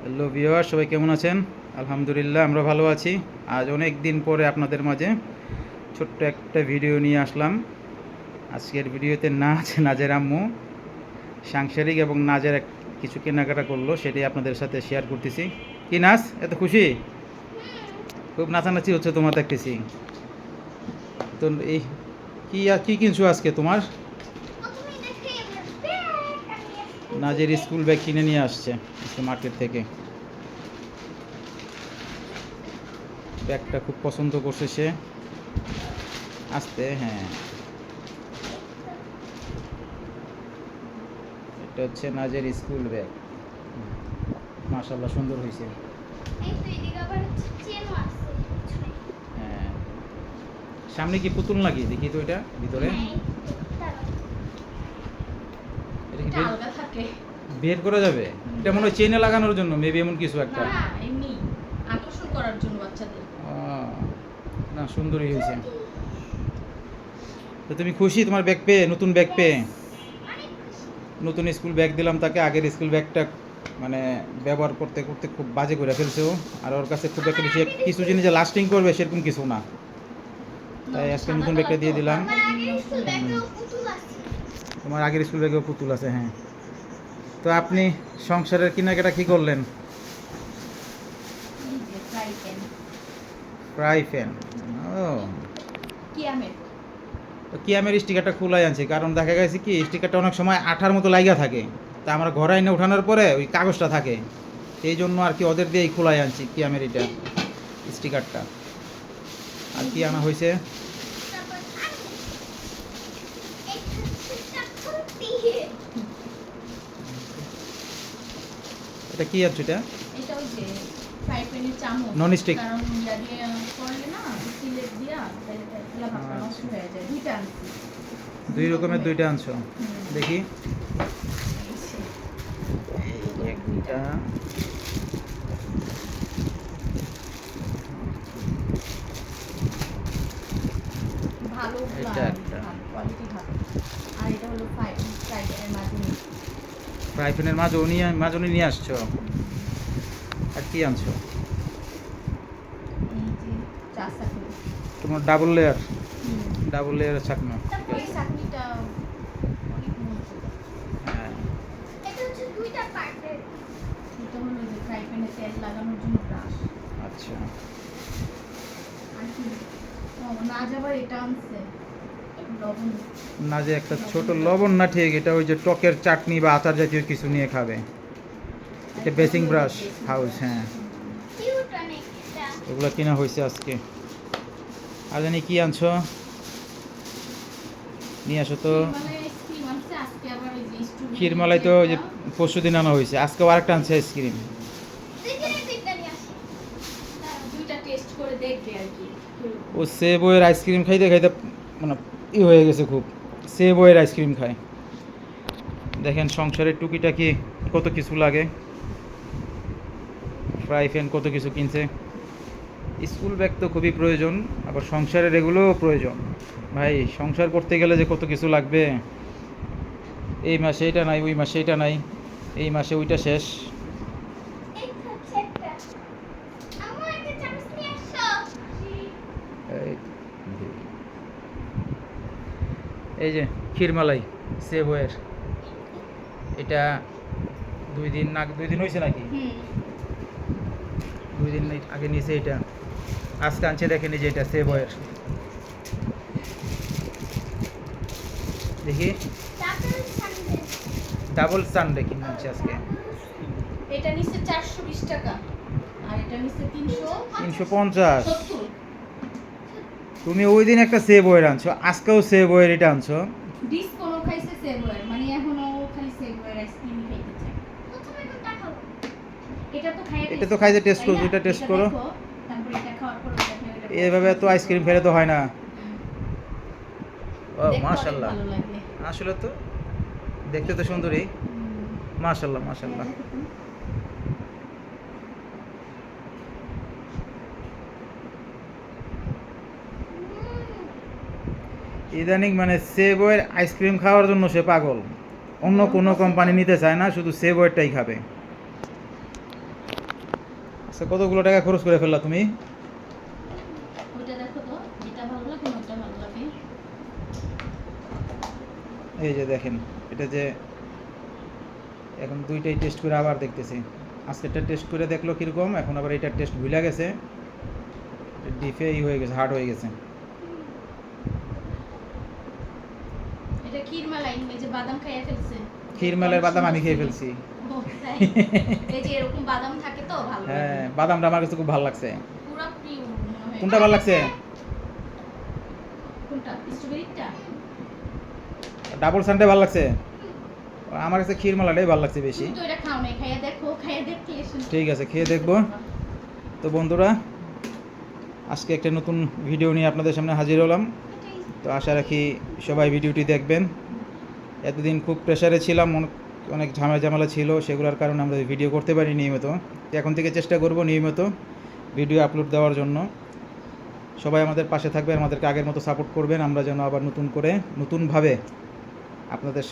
Hello viewer, সবাই কেমন আছেন? আলহামদুলিল্লাহ, আমরা ভালো আছি। আজ অনেক দিন পরে আপনাদের মাঝে ছোট্ট একটা ভিডিও নিয়ে আসলাম। আজকের ভিডিওতে নাজের আম্মু সাংসারিক এবং নাজের কিছু কেনাকাটা করলো, সেটাই আপনাদের সাথে শেয়ার করতেছি। কি নাচ, এত খুশি? খুব নাচানাচি হচ্ছে তোমার দেখতেছি। তো এই কি কিনছো আজকে তোমার? নাজের স্কুল ব্যাগ কিনে নিয়ে আসছে আজকে মার্কেট থেকে। ব্যাগটা খুব পছন্দ করছে সে। আসতে হ্যাঁ, এটা হচ্ছে নাজের স্কুল ব্যাগ। মাশাআল্লাহ, সুন্দর হয়েছে। হ্যাঁ, সামনে কি পুতুল নাকি? দেখি তো এটা ভিতরে। এটা কি বের করা যাবে? এটা মনে হয় চেইনে লাগানোর জন্য, মেবি এমন কিছু একটা। এমনি আকর্ষণ করার জন্য বাচ্চাদের। না, সুন্দরই হয়েছে। তো তুমি খুশি তোমার ব্যাগ পেয়ে, নতুন ব্যাগ পেয়ে? নতুন স্কুল ব্যাগ দিলাম তাকে। আগের স্কুল ব্যাগটা মানে ব্যবহার করতে করতে খুব বাজে করে ফেলছে ও। আর ওর কাছে খুব একটা বেশি কিছু জিনিস যে লাস্টিং করবে সেরকম কিছু না, তাই আজকে নতুন ব্যাগটা দিয়ে দিলাম। তোমার আগের স্কুল ব্যাগেও পুতুল আছে, হ্যাঁ। তো আপনি সংসারের কেনাকাটা কী করলেন? Fry pan. ও, কিয়ামের স্টিকারটা খোলাই আনছি, কারণ দেখা গেছে কি স্টিকারটা অনেক সময় আঠার মতো লাইগা থাকে। তা আমরা ঘরে এনে উঠানোর পরে ওই কাগজটা থাকে, এই জন্য আর কি ওদের দিয়েই খোলাই আনছি কিয়ামের এটা স্টিকারটা। আর কি আনা হয়েছে? এটা কি আছে? এটা এটা ওই যে ফ্রাই প্যানের চামচ, নন স্টিক। কারণ ইয়া দিয়ে করলে না স্টিলের দিয়া তাহলে ভাতটা নষ্ট হয়ে যায়। দুইটা আনছি, দুই রকমের দুইটা আনছো। দেখি, এই একটা, ভালো এটা একটা। কোয়ালিটি ভালো। আর এটা হলো ফ্রাই প্যানের মাঝে ফ্রাই প্যানের মাজনি নিয়ে আসছো। আর কি আনছো? এই যে চা চাকনি। তোমার ডাবল লেয়ারের ছাকনা। এই চাকনিটা অনেক মজবুত। হ্যাঁ, এটা হচ্ছে দুইটা পার্টের। এটা হলো যে ফ্রাই প্যানে তেল লাগানোর জন্য ব্রাশ। আচ্ছা। আর কি না যাবার এটা আনছে লবণ। না, যে একটা ছোট লবণ না, ঠিক এটা ওই যে টকের চাটনি বা আচার জাতীয় কিছু নিয়ে খাবে। এটা বেসিং ব্রাশ হাউস, হ্যাঁ। এগুলো কিনা হয়েছে আজকে। আর জানি কি আনছো, নিয়ে আসো তো। ক্ষীরমালাই তো ওই যে পরশু দিন আনা হয়েছে, আজকেও আরেকটা আনছে আইসক্রিম। ও সে বইয়ের আইসক্রিম খাইতে খাইতে মানে হয়ে গেছে খুব। সে বইয়ের আইসক্রিম খায়। দেখেন সংসারের টুকিটাকি কত কিছু লাগে। ফ্রাই প্যান কত কিছু কিনছে। স্কুল ব্যাগ তো খুবই প্রয়োজন, আবার সংসারের এগুলোও প্রয়োজন। ভাই, সংসার করতে গেলে যে কত কিছু লাগবে। এই মাসে এটা নাই, ওই মাসে এটা নাই, এই মাসে ওইটা শেষ। এই যে ক্ষীরমালাই সেবয়ের, এটা 2 দিন হয়েছে নাকি? 2 দিন আগে নিয়েছে এটা। আজকে আনছে, দেখেন এই যে এটা সেবয়ের। দেখি, ডাবল সানডে কিনে আনছে আজকে। এটা নিচে 420 টাকা আর এটা নিচে 350। তুমি ওই দিন একটা সেবয়ের আনছো, আজকেও সেবয়ের এটা আনছো। ডিসকোনো খাইছে সেবয়ের, মানে এখনো খালি সেবয়ের আইসক্রিম খাইতে চায়। এটা তো খাইতে টেস্ট করো, দুইটা টেস্ট করো। তারপর এটা খাওয়ার পর এইভাবে তো আইসক্রিম খেলে তো হয় না। ও মাশাআল্লাহ, ভালো লাগে আসলে তো দেখতে তো সুন্দরই। মাশাআল্লাহ মাশাআল্লাহ। ইদানিং মানে সেবয়ের আইসক্রিম খাওয়ার জন্য সে পাগল। অন্য কোনো কোম্পানি নিতে চায় না, শুধু সেবয়েরটাই খাবে। আচ্ছা, কতগুলো টাকা খরচ করে ফেললা তুমি? ওইটা দেখো তো, এটা ভালো লাগে না ওটা ভালো লাগে? এই যে দেখেন, এটা যে এখন দুইটাই টেস্ট করে আবার দেখতেছি। আজকেরটা টেস্ট করে দেখলো কীরকম, এখন আবার এইটার টেস্ট ভুলে গেছে, ডিফে হয়ে গেছে, হার্ড হয়ে গেছে। এটা ক্ষীরমালাই, এই যে বাদাম খাইয়া ফেলছে। ক্ষীরমালের বাদাম আমি খেয়ে ফেলছি। ও, তাই? এই যে এরকম বাদাম থাকে তো ভালো লাগে। হ্যাঁ, বাদামটা আমার কাছে খুব ভালো লাগছে। পুরা প্রিয় মনে হয়। কোনটা ভালো লাগছে? কোনটা? স্ট্রবেরিটা? ডাবল সানডে ভালো লাগছে? আমার কাছে ক্ষীরমালাটাই ভালো লাগছে বেশি। তুমি তো এটা খাও নাই, খাইয়া দেখো, খাইয়া দেখলে ঠিক আছে, খেয়ে দেখবো। তো বন্ধুরা, আজকে একটা নতুন ভিডিও নিয়ে আপনাদের সামনে হাজির হলাম। তো আশা রাখি সবাই ভিডিওটি দেখবেন। এতদিন খুব প্রেশারে ছিলাম, অনেক ঝামেলা ছিল, সেগুলোর কারণে আমরা ভিডিও করতে পারি নিয়মিত। তো এখন থেকে চেষ্টা করব নিয়মিত ভিডিও আপলোড দেওয়ার জন্য। সবাই আমাদের পাশে থাকবেন, আমাদেরকে আগের মতো সাপোর্ট করবেন, আমরা যেন আবার নতুনভাবে আপনাদের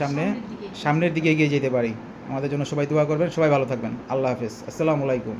সামনের দিকে এগিয়ে যেতে পারি। আমাদের জন্য সবাই দোয়া করবেন। সবাই ভালো থাকবেন। আল্লাহ হাফেজ। আসসালামু আলাইকুম।